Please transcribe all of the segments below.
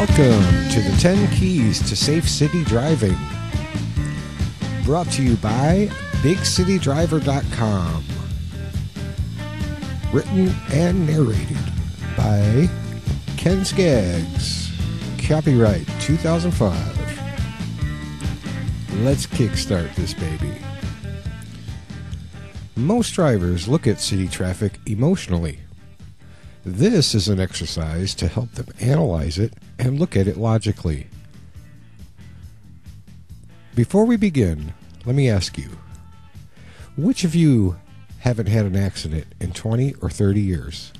Welcome to the 10 Keys to Safe City Driving. Brought to you by BigCityDriver.com. Written and narrated by Ken Skaggs. Copyright 2005. Let's kickstart this baby. Most drivers look at city traffic emotionally. This is an exercise to help them analyze it and look at it logically. Before we begin, let me ask you, which of you haven't had an accident in 20 or 30 years?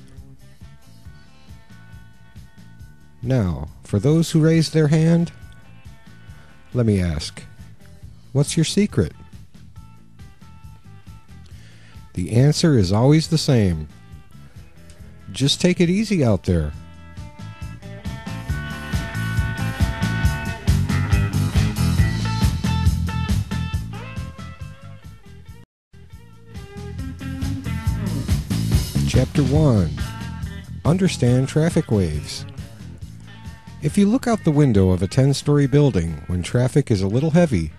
Now, for those who raised their hand, let me ask, what's your secret? The answer is always the same. Just take it easy out there. Chapter 1. Understand traffic waves. If you look out the window of a 10-story building when traffic is a little heavy,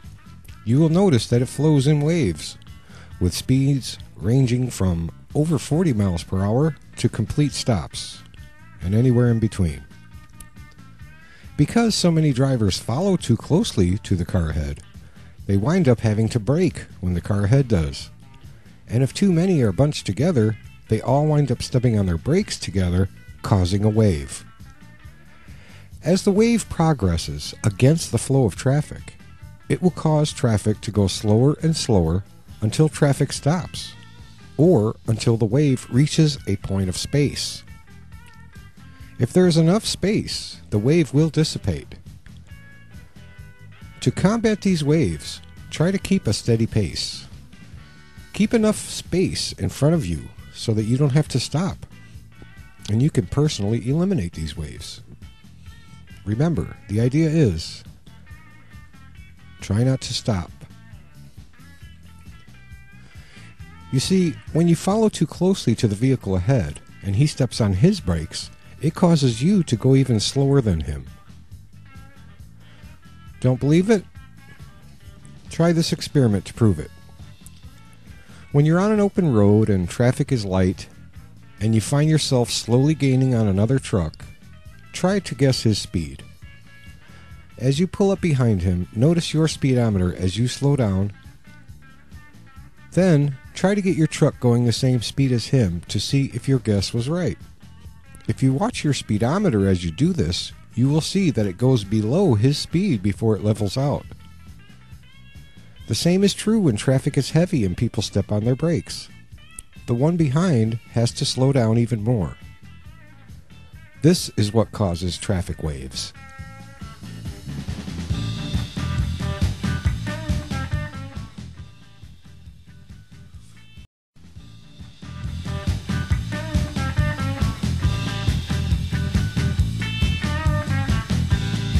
you will notice that it flows in waves, with speeds ranging from over 40 miles per hour to complete stops, and anywhere in between. Because so many drivers follow too closely to the car ahead, they wind up having to brake when the car ahead does. And if too many are bunched together, they all wind up stepping on their brakes together, causing a wave. As the wave progresses against the flow of traffic, it will cause traffic to go slower and slower until traffic stops, or until the wave reaches a point of space. If there is enough space, the wave will dissipate. To combat these waves, try to keep a steady pace. Keep enough space in front of you so that you don't have to stop, and you can personally eliminate these waves. Remember, the idea is, try not to stop. You see, when you follow too closely to the vehicle ahead and he steps on his brakes, it causes you to go even slower than him. Don't believe it? Try this experiment to prove it. When you're on an open road and traffic is light and you find yourself slowly gaining on another truck, try to guess his speed. As you pull up behind him, notice your speedometer as you slow down. Then, try to get your truck going the same speed as him to see if your guess was right. If you watch your speedometer as you do this, you will see that it goes below his speed before it levels out. The same is true when traffic is heavy and people step on their brakes. The one behind has to slow down even more. This is what causes traffic waves.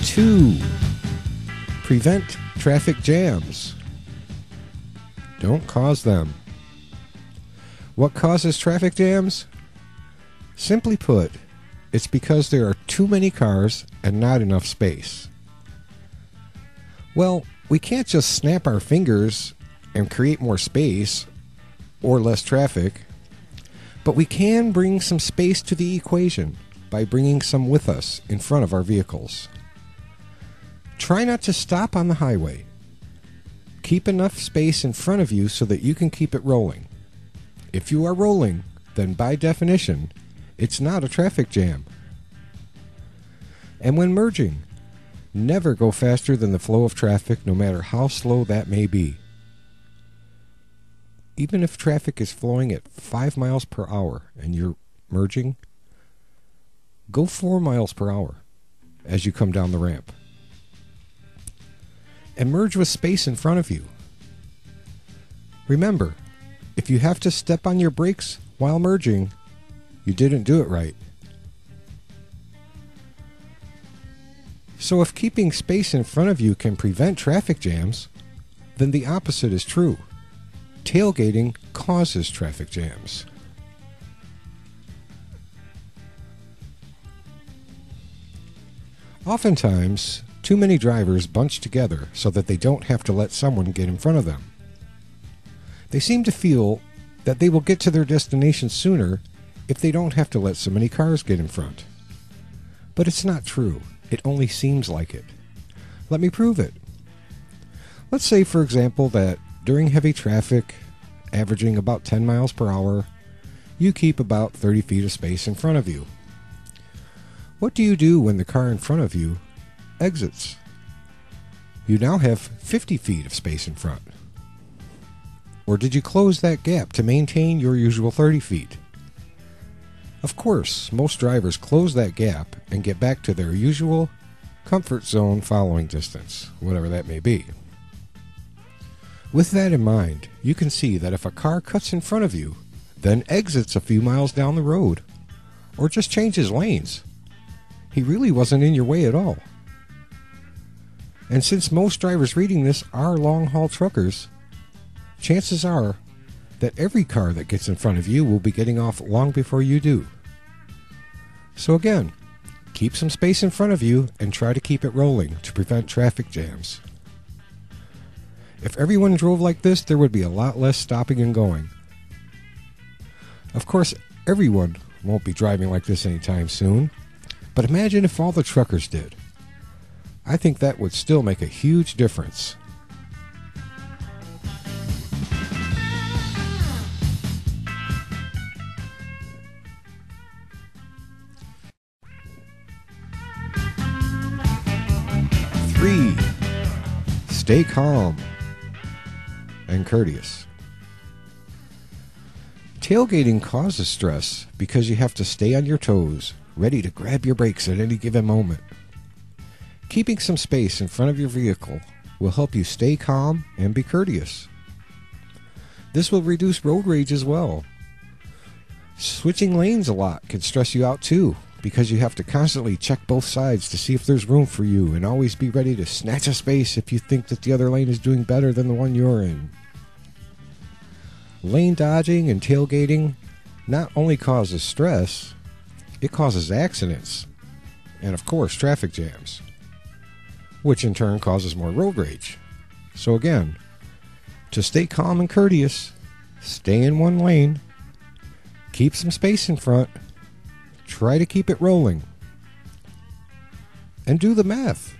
Two, prevent traffic jams. Don't cause them. What causes traffic jams? Simply put, it's because there are too many cars and not enough space. Well, we can't just snap our fingers and create more space or less traffic, but we can bring some space to the equation by bringing some with us in front of our vehicles. Try not to stop on the highway. Keep enough space in front of you so that you can keep it rolling. If you are rolling, then by definition, it's not a traffic jam. And when merging, never go faster than the flow of traffic, no matter how slow that may be. Even if traffic is flowing at 5 miles per hour and you're merging, go 4 miles per hour as you come down the ramp. And merge with space in front of you. Remember, if you have to step on your brakes while merging, you didn't do it right. So if keeping space in front of you can prevent traffic jams, then the opposite is true. Tailgating causes traffic jams. Oftentimes, too many drivers bunch together so that they don't have to let someone get in front of them. They seem to feel that they will get to their destination sooner if they don't have to let so many cars get in front. But it's not true. It only seems like it. Let me prove it. Let's say, for example, that during heavy traffic, averaging about 10 miles per hour, you keep about 30 feet of space in front of you. What do you do when the car in front of you exits? You now have 50 feet of space in front. Or did you close that gap to maintain your usual 30 feet? Of course, most drivers close that gap and get back to their usual comfort zone following distance, whatever that may be. With that in mind, you can see that if a car cuts in front of you, then exits a few miles down the road, or just changes lanes, he really wasn't in your way at all. And since most drivers reading this are long-haul truckers, chances are that every car that gets in front of you will be getting off long before you do. So again, keep some space in front of you and try to keep it rolling to prevent traffic jams. If everyone drove like this, there would be a lot less stopping and going. Of course, everyone won't be driving like this anytime soon, but imagine if all the truckers did. I think that would still make a huge difference. Three, stay calm and courteous. Tailgating causes stress because you have to stay on your toes, ready to grab your brakes at any given moment. Keeping some space in front of your vehicle will help you stay calm and be courteous. This will reduce road rage as well. Switching lanes a lot can stress you out too, because you have to constantly check both sides to see if there's room for you and always be ready to snatch a space if you think that the other lane is doing better than the one you're in. Lane dodging and tailgating not only causes stress, it causes accidents and, of course, traffic jams, which in turn causes more road rage. So again, to stay calm and courteous, stay in one lane, keep some space in front, try to keep it rolling, and do the math.